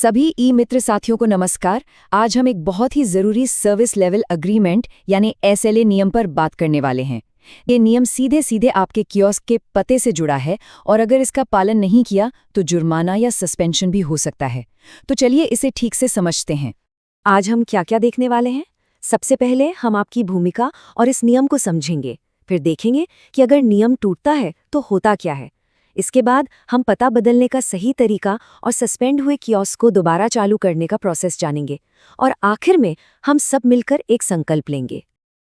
सभी ई मित्र साथियों को नमस्कार। आज हम एक बहुत ही ज़रूरी सर्विस लेवल अग्रीमेंट यानी एसएलए नियम पर बात करने वाले हैं। ये नियम सीधे सीधे आपके कियोस्क के पते से जुड़ा है और अगर इसका पालन नहीं किया तो जुर्माना या सस्पेंशन भी हो सकता है। तो चलिए इसे ठीक से समझते हैं। आज हम क्या क्या देखने वाले हैं। सबसे पहले हम आपकी भूमिका और इस नियम को समझेंगे, फिर देखेंगे कि अगर नियम टूटता है तो होता क्या है। इसके बाद हम पता बदलने का सही तरीका और सस्पेंड हुए कियोस्क को दोबारा चालू करने का प्रोसेस जानेंगे और आखिर में हम सब मिलकर एक संकल्प लेंगे।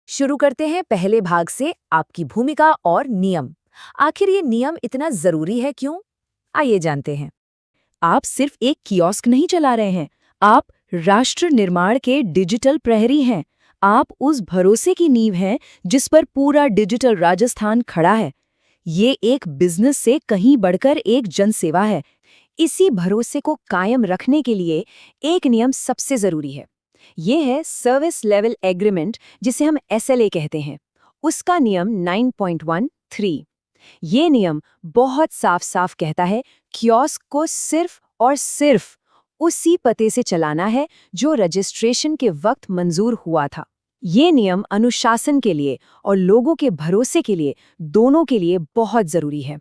शुरू करते हैं पहले भाग से, आपकी भूमिका और नियम। आखिर ये नियम इतना ज़रूरी है क्यों? आइए जानते हैं। आप सिर्फ एक कियोस्क नहीं चला रहे हैं, आप राष्ट्र निर्माण के डिजिटल प्रहरी हैं। आप उस भरोसे की नींव हैं जिस पर पूरा डिजिटल राजस्थान खड़ा है। ये एक बिजनेस से कहीं बढ़कर एक जनसेवा है। इसी भरोसे को कायम रखने के लिए एक नियम सबसे ज़रूरी है। ये है सर्विस लेवल एग्रीमेंट, जिसे हम एसएलए कहते हैं। उसका नियम 9.13। ये नियम बहुत साफ साफ कहता है कियोस्क को सिर्फ और सिर्फ उसी पते से चलाना है जो रजिस्ट्रेशन के वक्त मंजूर हुआ था। ये नियम अनुशासन के लिए और लोगों के भरोसे के लिए, दोनों के लिए बहुत जरूरी है।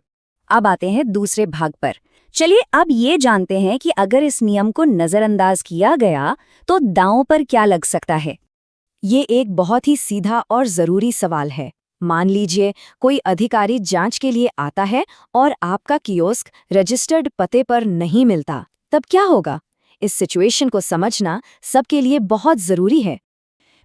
अब आते हैं दूसरे भाग पर। चलिए अब ये जानते हैं कि अगर इस नियम को नज़रअंदाज किया गया तो दांव पर क्या लग सकता है। ये एक बहुत ही सीधा और ज़रूरी सवाल है। मान लीजिए कोई अधिकारी जांच के लिए आता है और आपका कियोस्क रजिस्टर्ड पते पर नहीं मिलता, तब क्या होगा? इस सिचुएशन को समझना सबके लिए बहुत ज़रूरी है।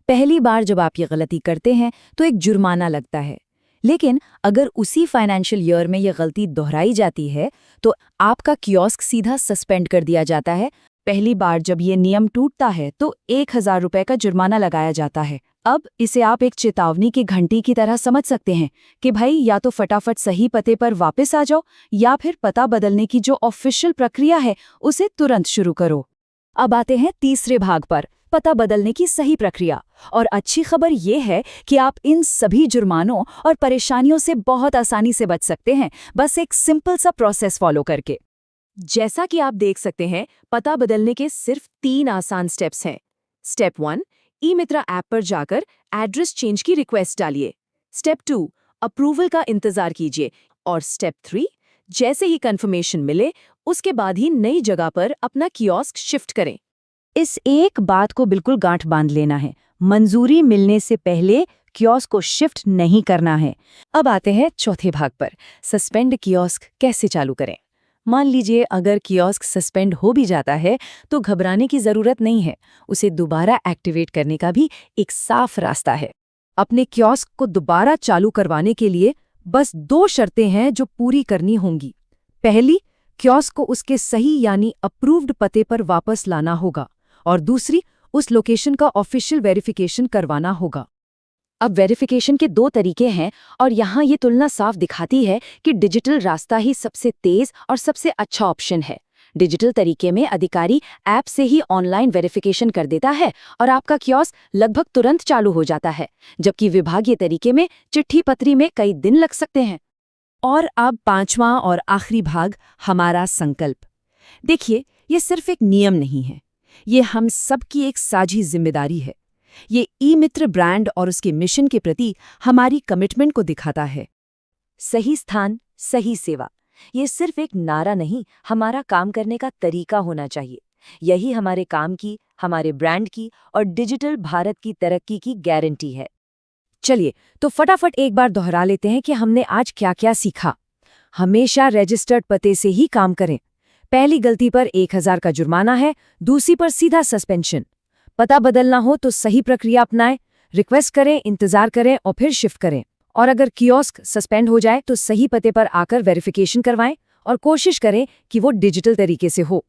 पहली बार जब आप ये गलती करते हैं तो एक जुर्माना लगता है, लेकिन अगर उसी फाइनेंशियल ईयर में ये गलती दोहराई जाती है तो आपका कियोस्क सीधा सस्पेंड कर दिया जाता है। पहली बार जब ये नियम टूटता है तो 1000 रुपये का जुर्माना लगाया जाता है। अब इसे आप एक चेतावनी की घंटी की तरह समझ सकते हैं कि भाई या तो फटाफट सही पते पर वापस आ जाओ या फिर पता बदलने की जो ऑफिशियल प्रक्रिया है उसे तुरंत शुरू करो। अब आते हैं तीसरे भाग पर, पता बदलने की सही प्रक्रिया। और अच्छी खबर ये है कि आप इन सभी जुर्मानों और परेशानियों से बहुत आसानी से बच सकते हैं, बस एक सिंपल सा प्रोसेस फॉलो करके। जैसा कि आप देख सकते हैं, पता बदलने के सिर्फ 3 आसान स्टेप्स हैं। स्टेप 1, ई मित्रा ऐप पर जाकर एड्रेस चेंज की रिक्वेस्ट डालिए। स्टेप 2, अप्रूवल का इंतजार कीजिए। और स्टेप 3, जैसे ही कंफर्मेशन मिले उसके बाद ही नई जगह पर अपना कियोस्क शिफ्ट करें। इस एक बात को बिल्कुल गांठ बांध लेना है, मंजूरी मिलने से पहले कियोस्क को शिफ्ट नहीं करना है। अब आते हैं चौथे भाग पर, सस्पेंड कियोस्क कैसे चालू करें। मान लीजिए अगर कियोस्क सस्पेंड हो भी जाता है तो घबराने की ज़रूरत नहीं है, उसे दोबारा एक्टिवेट करने का भी एक साफ रास्ता है। अपने कियोस्क को दोबारा चालू करवाने के लिए बस 2 शर्तें हैं जो पूरी करनी होंगी। पहली, कियोस्क को उसके सही यानी अप्रूव्ड पते पर वापस लाना होगा और दूसरी, उस लोकेशन का ऑफिशियल वेरिफिकेशन करवाना होगा। अब वेरिफिकेशन के 2 तरीके हैं और यहाँ ये तुलना साफ दिखाती है कि डिजिटल रास्ता ही सबसे तेज और सबसे अच्छा ऑप्शन है। डिजिटल तरीके में अधिकारी ऐप से ही ऑनलाइन वेरिफिकेशन कर देता है और आपका कियोस्क लगभग तुरंत चालू हो जाता है, जबकि विभागीय तरीके में चिट्ठी पत्री में कई दिन लग सकते हैं। और अब 5वां और आखिरी भाग, हमारा संकल्प। देखिए, ये सिर्फ एक नियम नहीं है, ये हम सबकी एक साझी जिम्मेदारी है। ये ई मित्र ब्रांड और उसके मिशन के प्रति हमारी कमिटमेंट को दिखाता है। सही स्थान, सही सेवा, ये सिर्फ एक नारा नहीं, हमारा काम करने का तरीका होना चाहिए। यही हमारे काम की, हमारे ब्रांड की और डिजिटल भारत की तरक्की की गारंटी है। चलिए तो फटाफट एक बार दोहरा लेते हैं कि हमने आज क्या क्या सीखा। हमेशा रजिस्टर्ड पते से ही काम करें। पहली गलती पर 1000 का जुर्माना है, दूसरी पर सीधा सस्पेंशन। पता बदलना हो तो सही प्रक्रिया अपनाएं, रिक्वेस्ट करें, इंतजार करें और फिर शिफ्ट करें। और अगर कियोस्क सस्पेंड हो जाए तो सही पते पर आकर वेरिफिकेशन करवाएं और कोशिश करें कि वो डिजिटल तरीके से हो।